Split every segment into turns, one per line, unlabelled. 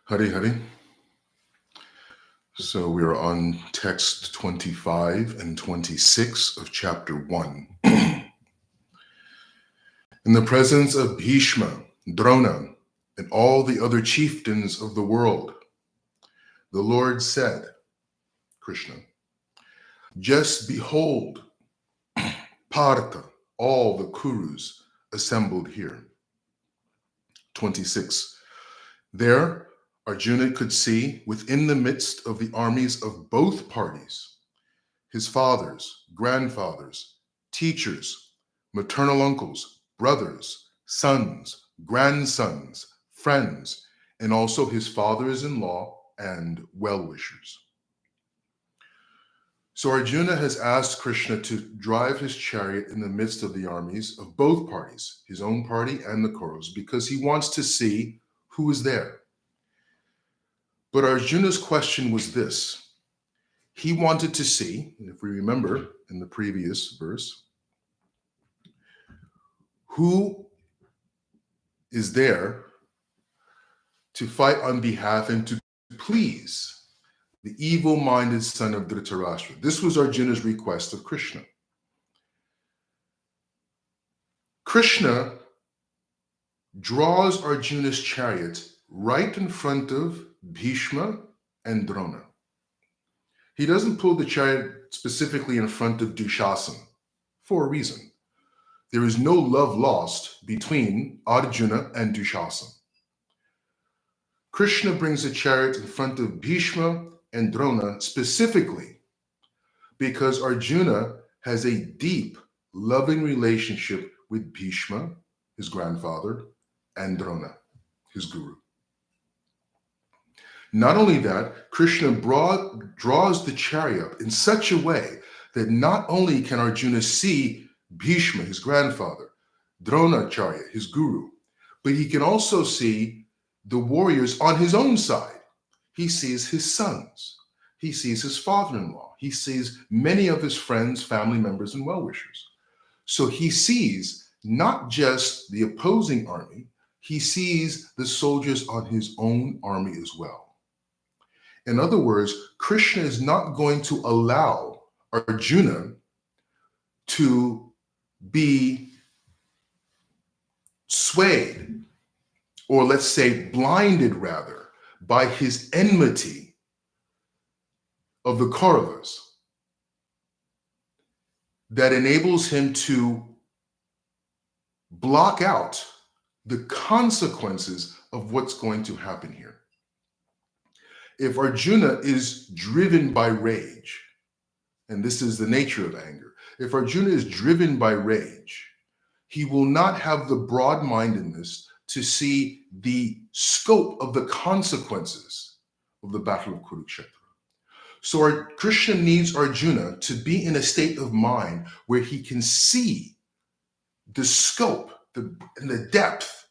Hari Hari. So we are on text 25 and 26 of chapter 1. In the presence of Bhishma, Drona, and all the other chieftains of the world, the Lord said, Krishna, just behold, Partha, all the Kurus assembled here. 26. There, Arjuna could see within the midst of the armies of both parties, his fathers, grandfathers, teachers, maternal uncles, brothers, sons, grandsons, friends, and also his fathers-in-law and well-wishers. So Arjuna has asked Krishna to drive his chariot in the midst of the armies of both parties, his own party and the Kauravas, because he wants to see who is there. But Arjuna's question was this. He wanted to see, if we remember in the previous verse, who is there to fight on behalf and to please the evil-minded son of Dhritarashtra. This was Arjuna's request of Krishna. Krishna draws Arjuna's chariot right in front of Bhishma and Drona. He doesn't pull the chariot specifically in front of Dushasana for a reason. There is no love lost between Arjuna and Dushasana. Krishna brings the chariot in front of Bhishma and Drona specifically because Arjuna has a deep, loving relationship with Bhishma, his grandfather, and Drona, his guru. Not only that, Krishna draws the chariot in such a way that not only can Arjuna see Bhishma, his grandfather, Dronacharya, his guru, but he can also see the warriors on his own side. He sees his sons. He sees his father-in-law. He sees many of his friends, family members, and well-wishers. So he sees not just the opposing army, he sees the soldiers on his own army as well. In other words, Krishna is not going to allow Arjuna to be swayed, or let's say blinded rather, by his enmity of the Kauravas that enables him to block out the consequences of what's going to happen here. If Arjuna is driven by rage, and this is the nature of anger, if Arjuna is driven by rage, he will not have the broad-mindedness to see the scope of the consequences of the Battle of Kurukshetra. So Krishna needs Arjuna to be in a state of mind where he can see the scope, and the depth,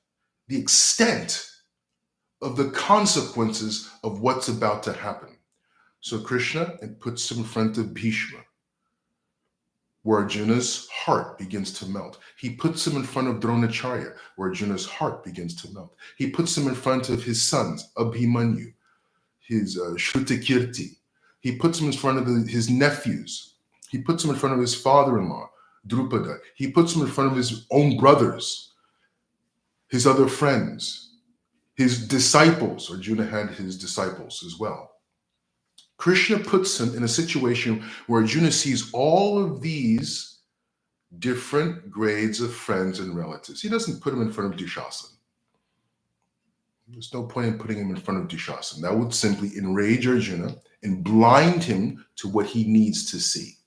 the extent of the consequences of what's about to happen. So Krishna puts him in front of Bhishma, where Arjuna's heart begins to melt. He puts him in front of Dronacharya, where Arjuna's heart begins to melt. He puts him in front of his sons, Abhimanyu, his Shrutakirti. He puts him in front of his nephews. He puts him in front of his father-in-law, Drupada. He puts him in front of his own brothers, his other friends, his disciples. Arjuna had his disciples as well. Krishna puts him in a situation where Arjuna sees all of these different grades of friends and relatives. He doesn't put him in front of Dushasana. There's no point in putting him in front of Dushasana. That would simply enrage Arjuna and blind him to what he needs to see.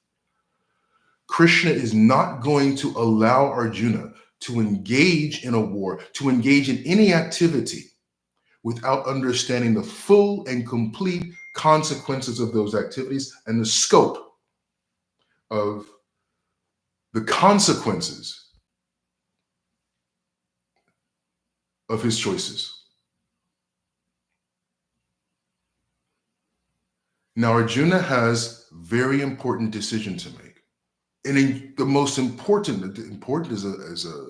Krishna is not going to allow Arjuna to engage in a war, to engage in any activity without understanding the full and complete consequences of those activities and the scope of the consequences of his choices. Now, Arjuna has a very important decision to make. And the most important is a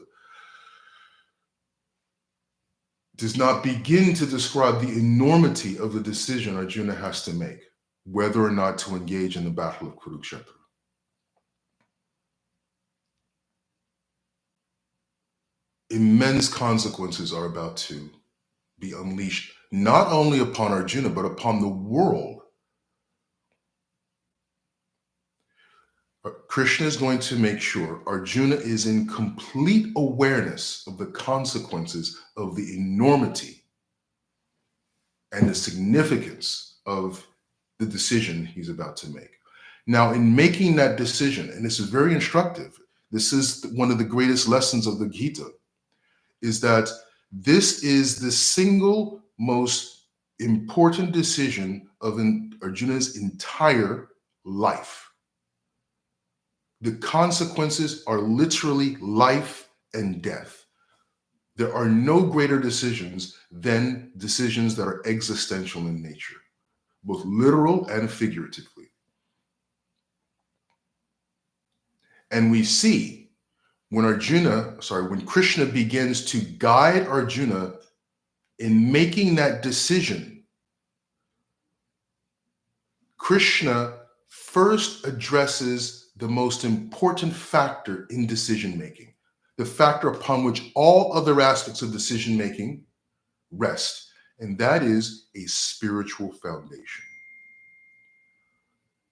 does not begin to describe the enormity of the decision Arjuna has to make, whether or not to engage in the battle of Kurukshetra. Immense consequences are about to be unleashed, not only upon Arjuna, but upon the world. Krishna is going to make sure Arjuna is in complete awareness of the consequences of the enormity and the significance of the decision he's about to make. Now, in making that decision, and this is very instructive, this is one of the greatest lessons of the Gita, is that this is the single most important decision of Arjuna's entire life. The consequences are literally life and death. There are no greater decisions than decisions that are existential in nature, both literal and figuratively. And we see when Krishna begins to guide Arjuna in making that decision, Krishna first addresses the most important factor in decision making, the factor upon which all other aspects of decision making rest, and that is a spiritual foundation.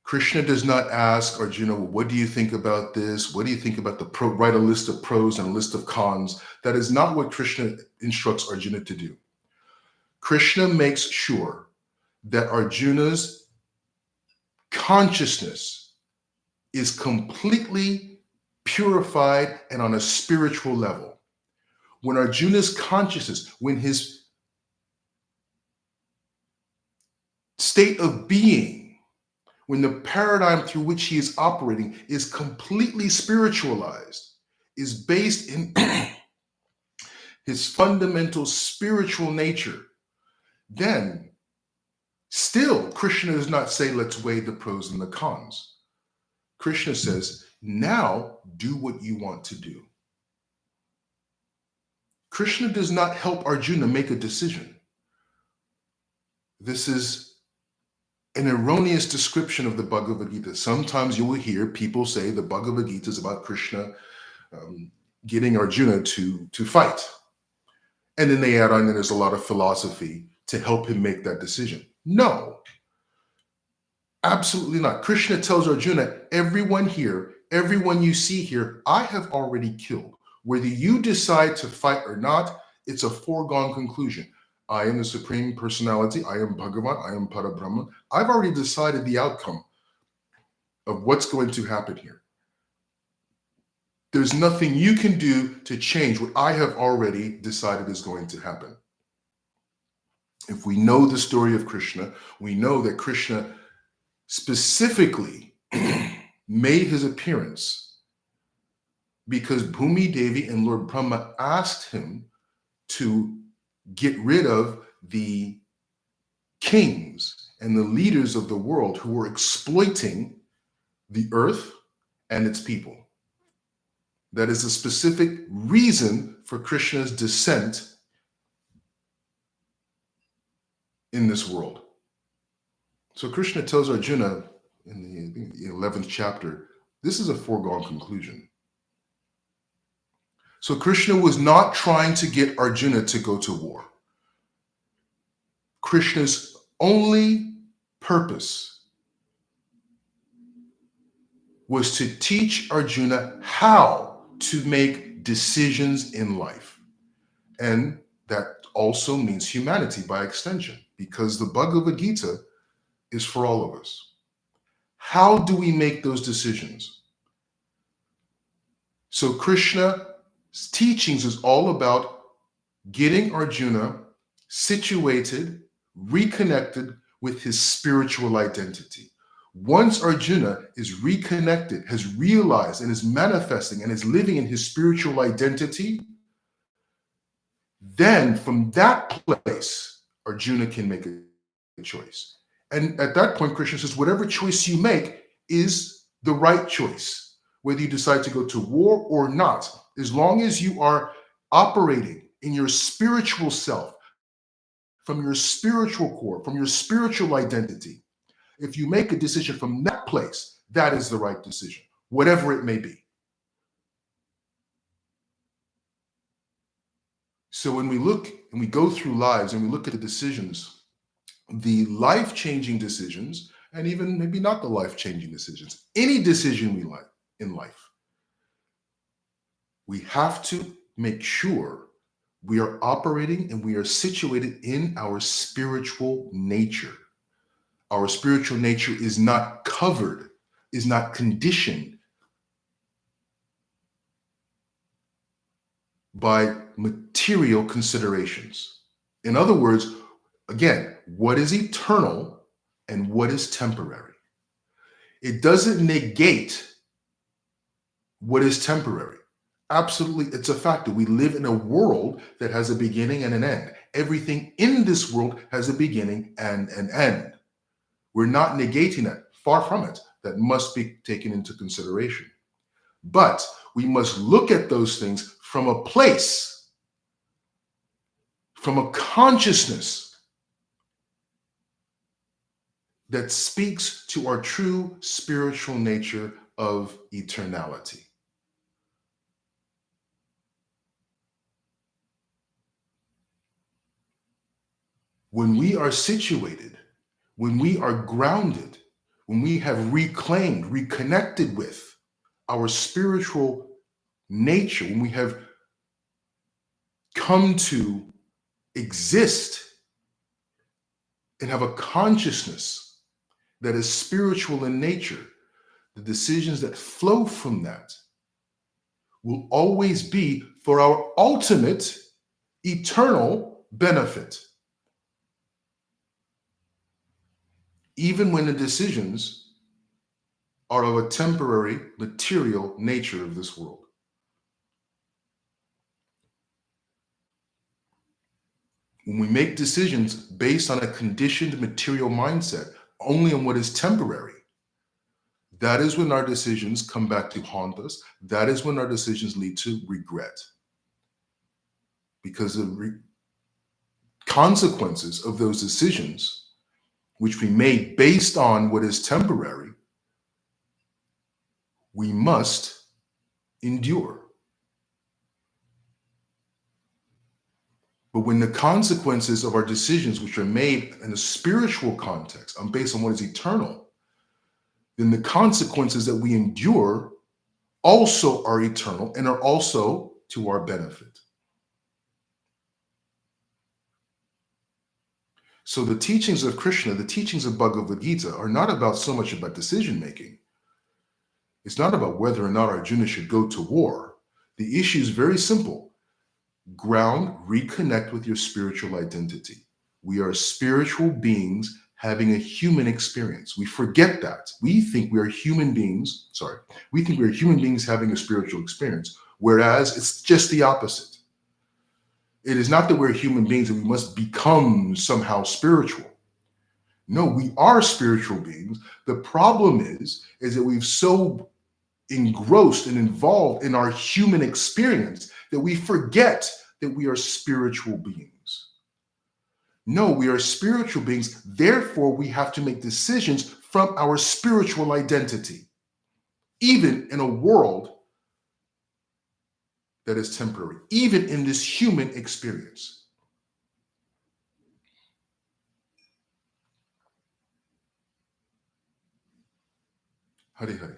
Krishna does not ask Arjuna, well, what do you think about this? What do you think about write a list of pros and a list of cons. That is not what Krishna instructs Arjuna to do. Krishna makes sure that Arjuna's consciousness is completely purified and on a spiritual level. When Arjuna's consciousness, when his state of being, when the paradigm through which he is operating is completely spiritualized, is based in his fundamental spiritual nature, then still Krishna does not say, let's weigh the pros and the cons. Krishna says, now do what you want to do. Krishna does not help Arjuna make a decision. This is an erroneous description of the Bhagavad Gita. Sometimes you will hear people say the Bhagavad Gita is about Krishna getting Arjuna to fight. And then they add on that there's a lot of philosophy to help him make that decision. No, absolutely not. Krishna tells Arjuna, everyone here, everyone you see here, I have already killed. Whether you decide to fight or not, it's a foregone conclusion. I am the Supreme Personality. I am Bhagavan. I am Parabrahman. I've already decided the outcome of what's going to happen here. There's nothing you can do to change what I have already decided is going to happen. If we know the story of Krishna, we know that Krishna specifically made his appearance because Bhumi Devi and Lord Brahma asked him to get rid of the kings and the leaders of the world who were exploiting the earth and its people. That is a specific reason for Krishna's descent in this world. So Krishna tells Arjuna in the 11th chapter, this is a foregone conclusion. So Krishna was not trying to get Arjuna to go to war. Krishna's only purpose was to teach Arjuna how to make decisions in life. And that also means humanity by extension, because the Bhagavad Gita is for all of us. How do we make those decisions? So Krishna's teachings is all about getting Arjuna situated, reconnected with his spiritual identity. Once Arjuna is reconnected, has realized and is manifesting and is living in his spiritual identity, then from that place, Arjuna can make a choice. And at that point, Krishna says, whatever choice you make is the right choice, whether you decide to go to war or not. As long as you are operating in your spiritual self, from your spiritual core, from your spiritual identity, if you make a decision from that place, that is the right decision, whatever it may be. So when we look and we go through lives and we look at the decisions, the life-changing decisions, and even maybe not the life-changing decisions, any decision we like in life, we have to make sure we are operating and we are situated in our spiritual nature. Our spiritual nature is not covered, is not conditioned by material considerations. In other words, again, what is eternal and what is temporary? It doesn't negate what is temporary. Absolutely, it's a fact that we live in a world that has a beginning and an end. Everything in this world has a beginning and an end. We're not negating that, far from it. That must be taken into consideration. But we must look at those things from a place, from a consciousness that speaks to our true spiritual nature of eternality. When we are situated, when we are grounded, when we have reclaimed, reconnected with our spiritual nature, when we have come to exist and have a consciousness that is spiritual in nature, the decisions that flow from that will always be for our ultimate eternal benefit. Even when the decisions are of a temporary material nature of this world. When we make decisions based on a conditioned material mindset, only on what is temporary, that is when our decisions come back to haunt us. That is when our decisions lead to regret. Because the consequences of those decisions, which we made based on what is temporary, we must endure. But when the consequences of our decisions, which are made in a spiritual context, are based on what is eternal, then the consequences that we endure also are eternal and are also to our benefit. So the teachings of Krishna, the teachings of Bhagavad Gita are not about so much about decision making. It's not about whether or not Arjuna should go to war. The issue is very simple. Ground, reconnect with your spiritual identity. We are spiritual beings having a human experience. We forget that. We think we are human beings. We think we're human beings having a spiritual experience, whereas it's just the opposite. It is not that we're human beings and we must become somehow spiritual. No, we are spiritual beings. The problem is that we've so engrossed and involved in our human experience that we forget that we are spiritual beings. No, we are spiritual beings. Therefore, we have to make decisions from our spiritual identity, even in a world that is temporary, even in this human experience. Hari Hari.